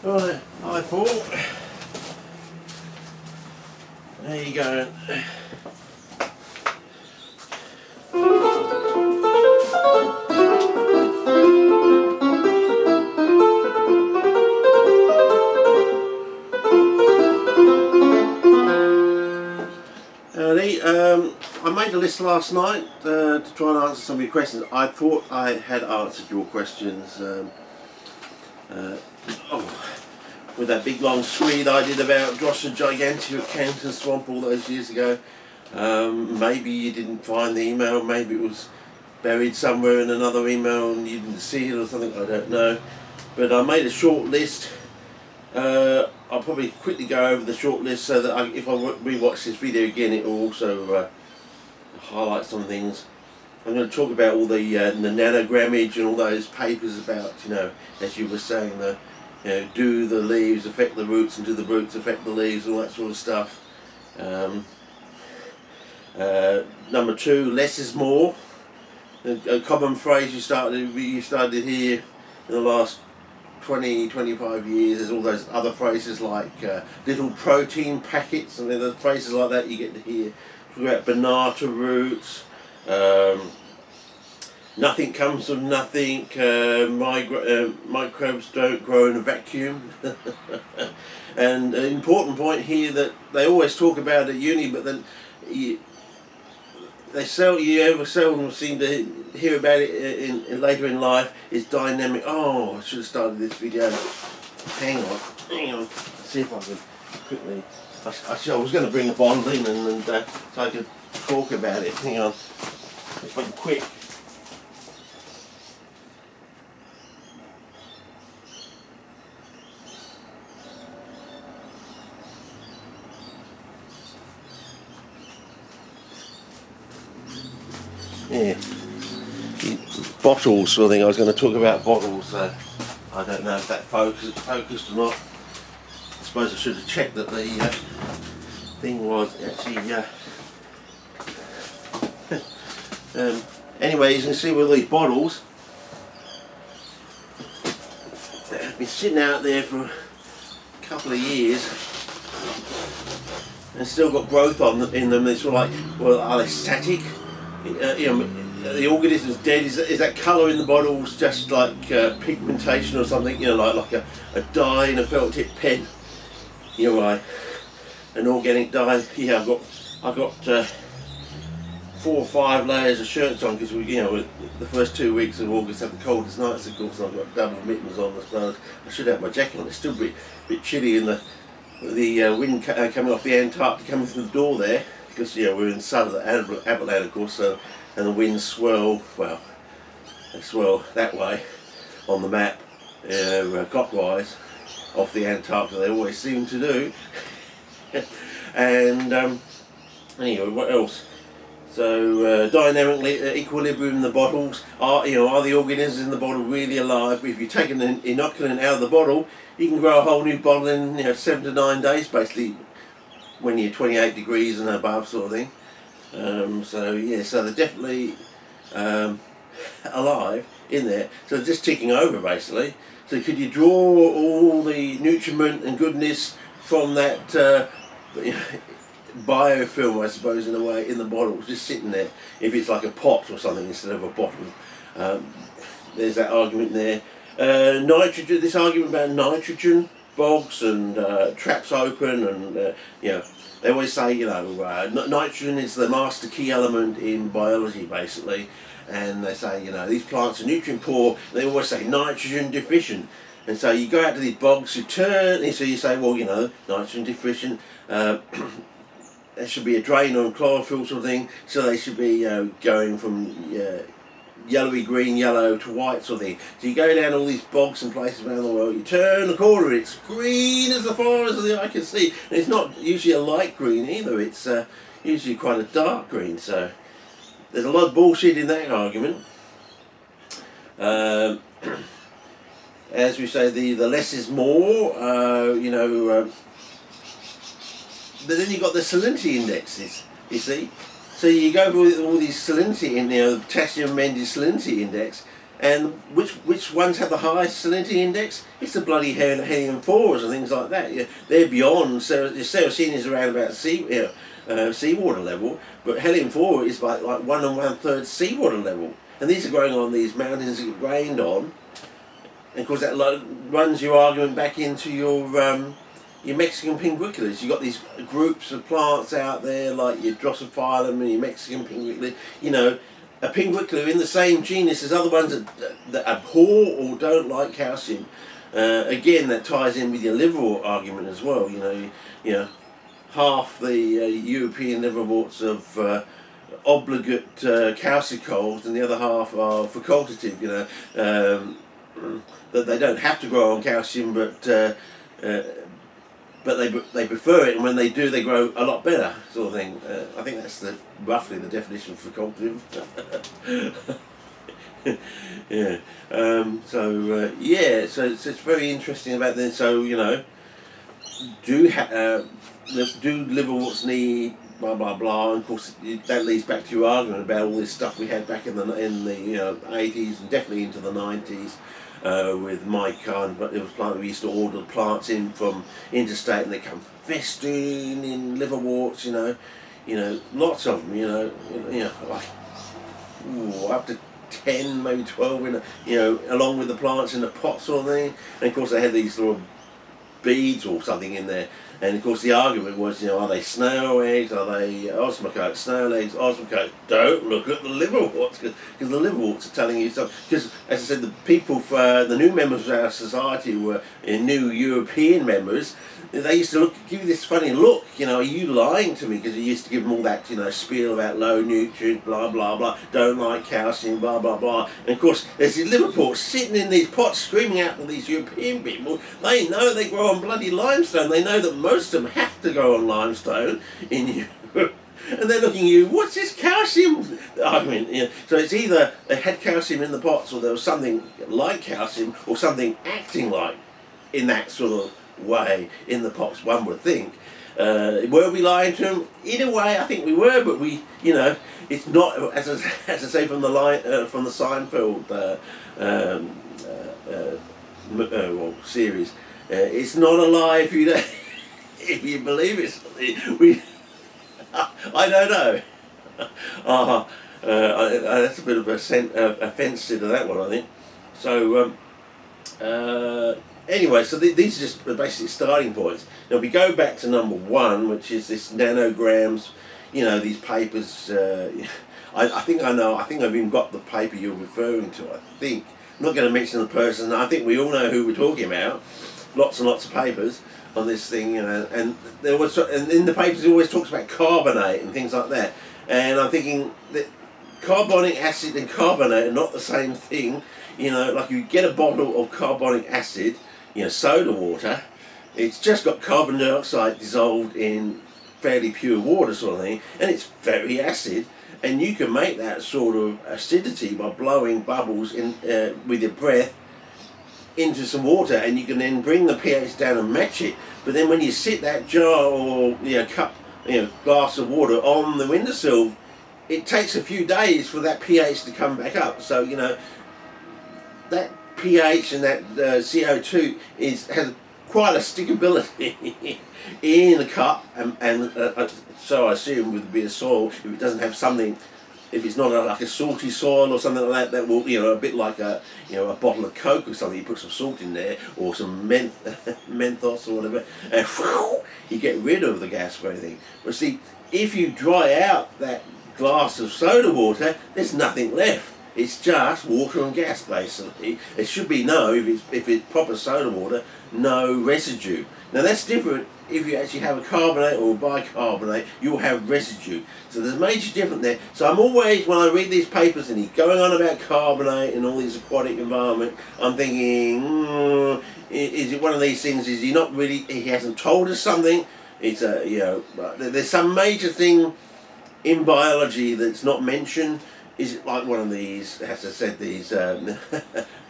Right, hi Paul. There you go. I made a list last night to try and answer some of your questions. I thought I had answered your questions. With that big long screed I did about Joshua Gigantea at Canton Swamp all those years ago. Maybe you didn't find the email, maybe it was buried somewhere in another email and you didn't see it or something, I don't know. But I made a short list. I'll probably quickly go over the short list so that if I re-watch this video again, it will also highlight some things. I'm going to talk about all the nanogrammage and all those papers about, as you were saying, do the leaves affect the roots and do the roots affect the leaves, all that sort of stuff. Number 2, less is more. A common phrase you started to hear in the last 20-25 years. There's all those other phrases like little protein packets, and there's phrases like that you get to hear. Talk about banana roots. Nothing comes from nothing. Microbes don't grow in a vacuum. And an important point here that they always talk about at uni, but then you seldom seem to hear about it in later in life, is dynamic. Oh, I should have started this video. Hang on. Let's see if I can quickly. I was going to bring a bottle in and so I could talk about it. Hang on. If I'm quick. Yeah, bottles sort of thing. I was going to talk about bottles. I don't know if that focused or not. I suppose I should have checked that the thing was actually. Anyway, you can see with these bottles, they've been sitting out there for a couple of years and still got growth in them. It's sort of like, well, are they static? The organism's dead. Is that colour in the bottles just like pigmentation or something? Like a dye in a felt tip pen. An organic dye. Yeah, I've got 4 or 5 layers of shirts on because the first 2 weeks of August have the coldest nights, of course. And I've got double mittens on as well. I should have my jacket on. It's still a bit chilly in the wind coming off the Antarctic coming through the door there. Because we're in the southern Aberland, of course, and the winds swirl. Well, they swirl that way on the map, clockwise, off the Antarctic. They always seem to do. And anyway, what else? So dynamic equilibrium in the bottles. Are the organisms in the bottle really alive? If you take an inoculant out of the bottle, you can grow a whole new bottle in 7 to 9 days, basically, when you're 28 degrees and above, sort of thing. So they're definitely alive in there. So they're just ticking over, basically. So could you draw all the nutriment and goodness from that biofilm, I suppose, in a way, in the bottle, just sitting there? If it's like a pot or something instead of a bottle. There's that argument there. Nitrogen. This argument about nitrogen. Bogs and traps open, and they always say nitrogen is the master key element in biology, basically, and they say these plants are nutrient poor. They always say nitrogen deficient, and so you go out to these bogs, you say, well, nitrogen deficient. There should be a drain on chlorophyll sort of thing, so they should be going from yellowy green, yellow to white sort of thing. So you go down all these bogs and places around the world, you turn the corner, it's green as far as the eye can see. And it's not usually a light green either, it's usually quite a dark green. So there's a lot of bullshit in that argument. As we say, the less is more, but then you've got the salinity indexes, you see. So you go with all these salinity in there, the potassium amended salinity index, And which ones have the highest salinity index? It's the bloody helium-4s and things like that. Yeah, they're beyond. So the cercine is around about seawater level, but helium-4 is like 1 1/3 seawater level. And these are growing on these mountains that get rained on. And of course that runs your argument back into your Mexican pinguiculus. You've got these groups of plants out there like your Drosophilum and your Mexican pinguiculus. You know, a pinguicula in the same genus as other ones that abhor or don't like calcium. Again, that ties in with your liverwort argument as well. You know, half the European liverworts of obligate calcicoles, and the other half are facultative. You know, that they don't have to grow on calcium, but they prefer it, and when they do, they grow a lot better, sort of thing. I think that's roughly the definition of facultative. Yeah. So it's very interesting about this. So you know, do liverworts need blah blah blah? And of course, that leads back to your argument about all this stuff we had back in the 80s and definitely into the 90s. With mica, but it was like we used to order plants in from interstate, and they come festoon in liverworts. You know, lots of them. You know, like up to 10, maybe 12. Along with the plants in the pots or thing. And of course, they had these little beads or something in there. And of course the argument was, are they snail eggs, are they osmocote, snail eggs, osmocote? Don't look at the liverworts, because the liverworts are telling you something. Because, as I said, the people, the new members of our society were new European members. They used to give you this funny look, are you lying to me? Because you used to give them all that, spiel about low nutrients, blah, blah, blah, don't like calcium, blah, blah, blah. And of course, there's these liverworts sitting in these pots screaming out to these European people. They know they grow on bloody limestone. They know that most of them have to grow on limestone in Europe. And they're looking at you, what's this calcium argument? So it's either they had calcium in the pots, or there was something like calcium, or something acting like in that sort of way in the pots, one would think. Were we lying to them? In a way, I think we were, but it's not, as I say from the Seinfeld series. It's not a lie if you don't, if you believe it. I don't know. That's a bit of offence to that one, I think. So. Anyway, so these are just basically starting points. Now we go back to number 1, which is this nanograms. These papers. I think I've even got the paper you're referring to. I think I'm not going to mention the person. I think we all know who we're talking about. Lots and lots of papers on this thing, and there was, and in the papers it always talks about carbonate and things like that. And I'm thinking that carbonic acid and carbonate are not the same thing. Like you get a bottle of carbonic acid, soda water, it's just got carbon dioxide dissolved in fairly pure water sort of thing, and it's very acid, and you can make that sort of acidity by blowing bubbles in with your breath into some water, and you can then bring the pH down and match it. But then when you sit that jar or cup, glass of water on the windowsill, it takes a few days for that pH to come back up. So that pH and that CO2 has quite a stickability in the cup, and so I assume with a bit of soil, if it doesn't have something, if it's not like a salty soil or something like that, that will, a bit like a bottle of Coke or something, you put some salt in there, or some menthos or whatever, and you get rid of the gas or anything. But see, if you dry out that glass of soda water, there's nothing left. It's just water and gas, basically. It should be if it's proper soda water, no residue. Now that's different. If you actually have a carbonate or a bicarbonate, you'll have residue. So there's a major difference there. So I'm always, when I read these papers and he's going on about carbonate and all these aquatic environment, I'm thinking, is it one of these things? Is he not really? He hasn't told us something. It's there's some major thing in biology that's not mentioned. Is it like one of these, as I said, these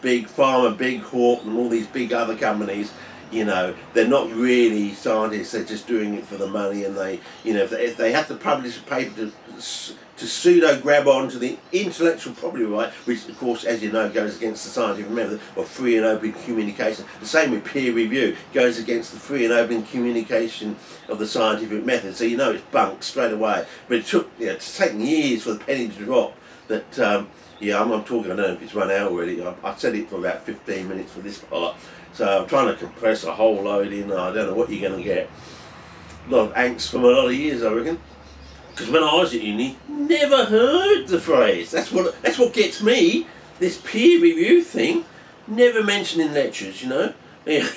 big pharma, big Hawk, and all these big other companies? They're not really scientists. They're just doing it for the money, and they, if they have to publish a paper to to pseudo grab on to the intellectual property right, which of course, as you know, goes against the scientific method of free and open communication. The same with peer review, goes against the free and open communication of the scientific method. So you know it's bunk straight away. But it took, it's taken years for the penny to drop that, yeah, I'm talking, I don't know if it's run out already. I said it for about 15 minutes for this part. So I'm trying to compress a whole load in. I don't know what you're going to get. A lot of angst from a lot of years, I reckon. Because when I was at uni, never heard the phrase. That's what gets me. This peer review thing, never mentioned in lectures, you know. Yeah.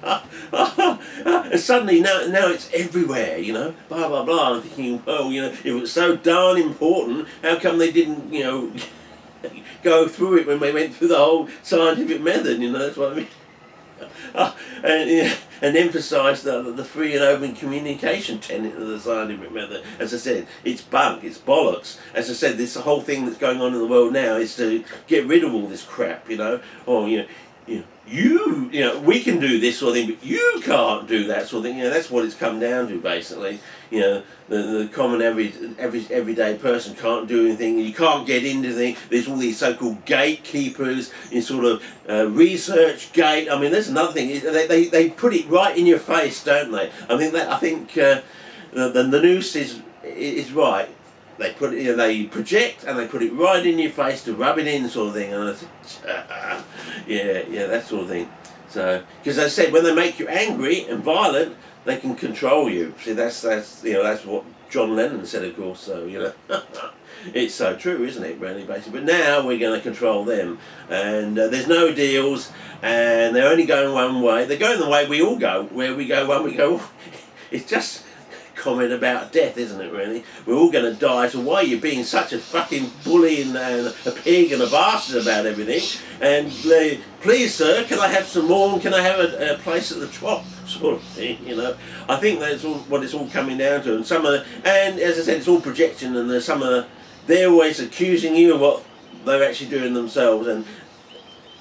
And suddenly now it's everywhere, you know. Blah blah blah. I'm thinking, well, you know, if it was so darn important, how come they didn't, you know, go through it when they went through the whole scientific method? You know, that's what I mean. And emphasise the free and open communication tenet of the scientific method. As I said, it's bunk, it's bollocks. As I said, this whole thing that's going on in the world now is to get rid of all this crap, you know. Oh, you know, we can do this sort of thing, but you can't do that sort of thing. You know, that's what it's come down to, basically. You know, the common everyday person can't do anything. You can't get into things. There's all these so-called gatekeepers in sort of research gate. I mean, that's another thing. They put it right in your face, don't they? I think the noose is right. They put it, you know, they project and they put it right in your face to rub it in, sort of thing. And I think, yeah, that sort of thing. So, because as I said, when they make you angry and violent, they can control you. See, that's you know, that's what John Lennon said, of course. So, you know, it's so true, isn't it, really, basically? But now we're going to control them, and there's no deals, and they're only going one way. They're going the way we all go. Where we go one, we go. It's just comment about death, isn't it, really? We're all going to die, so why are you being such a fucking bully and a pig and a bastard about everything? And please, sir, can I have some more? Can I have a place at the top, sort of thing, you know? I think that's all what it's all coming down to. And as I said, it's all projection, and they're always accusing you of what they're actually doing themselves. And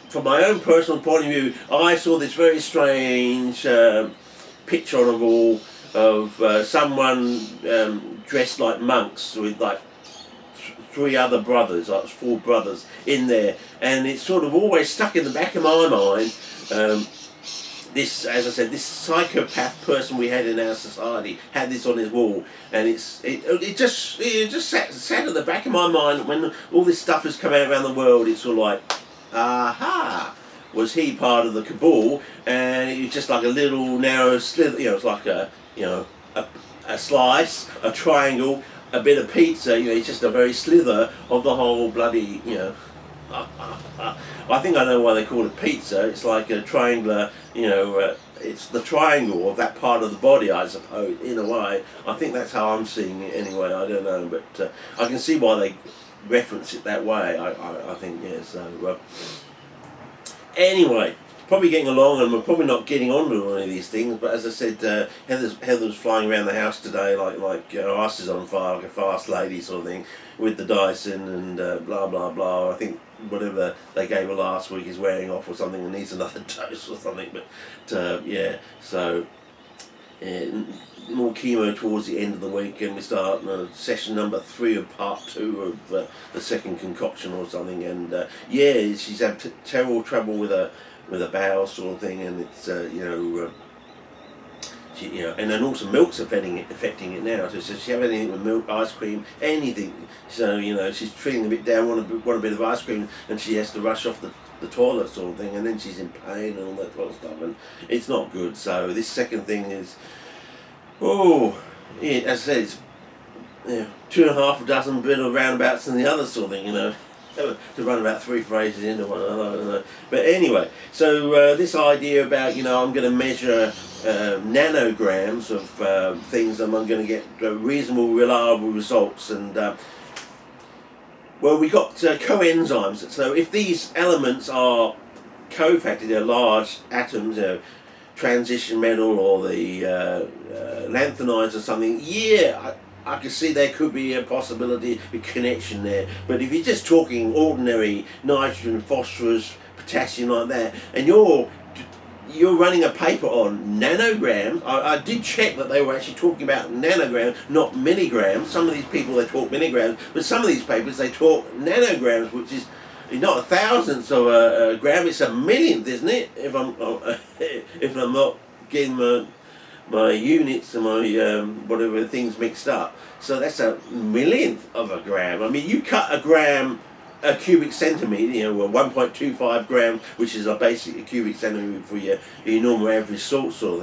from my own personal point of view, I saw this very strange picture on a wall of someone dressed like monks with like three other brothers, like 4 brothers in there, and it's sort of always stuck in the back of my mind. This, as I said, this psychopath person we had in our society had this on his wall, and it just sat at the back of my mind when all this stuff has come out around the world. It's sort of like, aha. Was he part of the cabal? And it was just like a little narrow slither, you know, it's like a slice, a triangle, a bit of pizza, you know, it's just a very slither of the whole bloody, you know. I think I know why they call it pizza. It's like a triangular, you know, it's the triangle of that part of the body, I suppose, in a way. I think that's how I'm seeing it anyway, I don't know, but I can see why they reference it that way, I think, yeah, so... Anyway, probably getting along, and we're probably not getting on to any of these things, but as I said, Heather's flying around the house today like her ass is on fire, like a fast lady sort of thing, with the Dyson and blah blah blah. I think whatever they gave her last week is wearing off or something and needs another dose or something, but yeah, so more chemo towards the end of the week, and we start session number 3 of part 2 of the second concoction or something, and yeah, she's had terrible trouble with a bowel sort of thing, and it's you know, and then also milk's affecting it now. So she have anything with milk, ice cream, anything. So you know, she's feeling a bit down, want a bit of ice cream, and she has to rush off the toilet sort of thing, and then she's in pain and all that sort of stuff, and it's not good. So this second thing is, yeah, as I said, it's 2.5 dozen bit of roundabouts and the other sort of thing, you know. To run about 3 phrases into one another. But anyway, so this idea about, you know, I'm going to measure nanograms of things, and I'm going to get reasonable, reliable results. And well, we got coenzymes. So if these elements are cofactors, they're large atoms, you know, transition metal or the lanthanides or something, yeah, I can see there could be a possibility, a connection there. But if you're just talking ordinary nitrogen, phosphorus, potassium like that, and you're you're running a paper on nanograms. I did check that they were actually talking about nanograms, not milligrams. Some of these people, they talk milligrams, but some of these papers, they talk nanograms, which is not a thousandth of a gram, it's a millionth, isn't it? If I'm not getting my units and my whatever things mixed up. So that's a millionth of a gram. I mean, you cut a gram, a cubic centimetre, you know, 1.25 grams, which is a basic cubic centimetre for your normal average salt sort of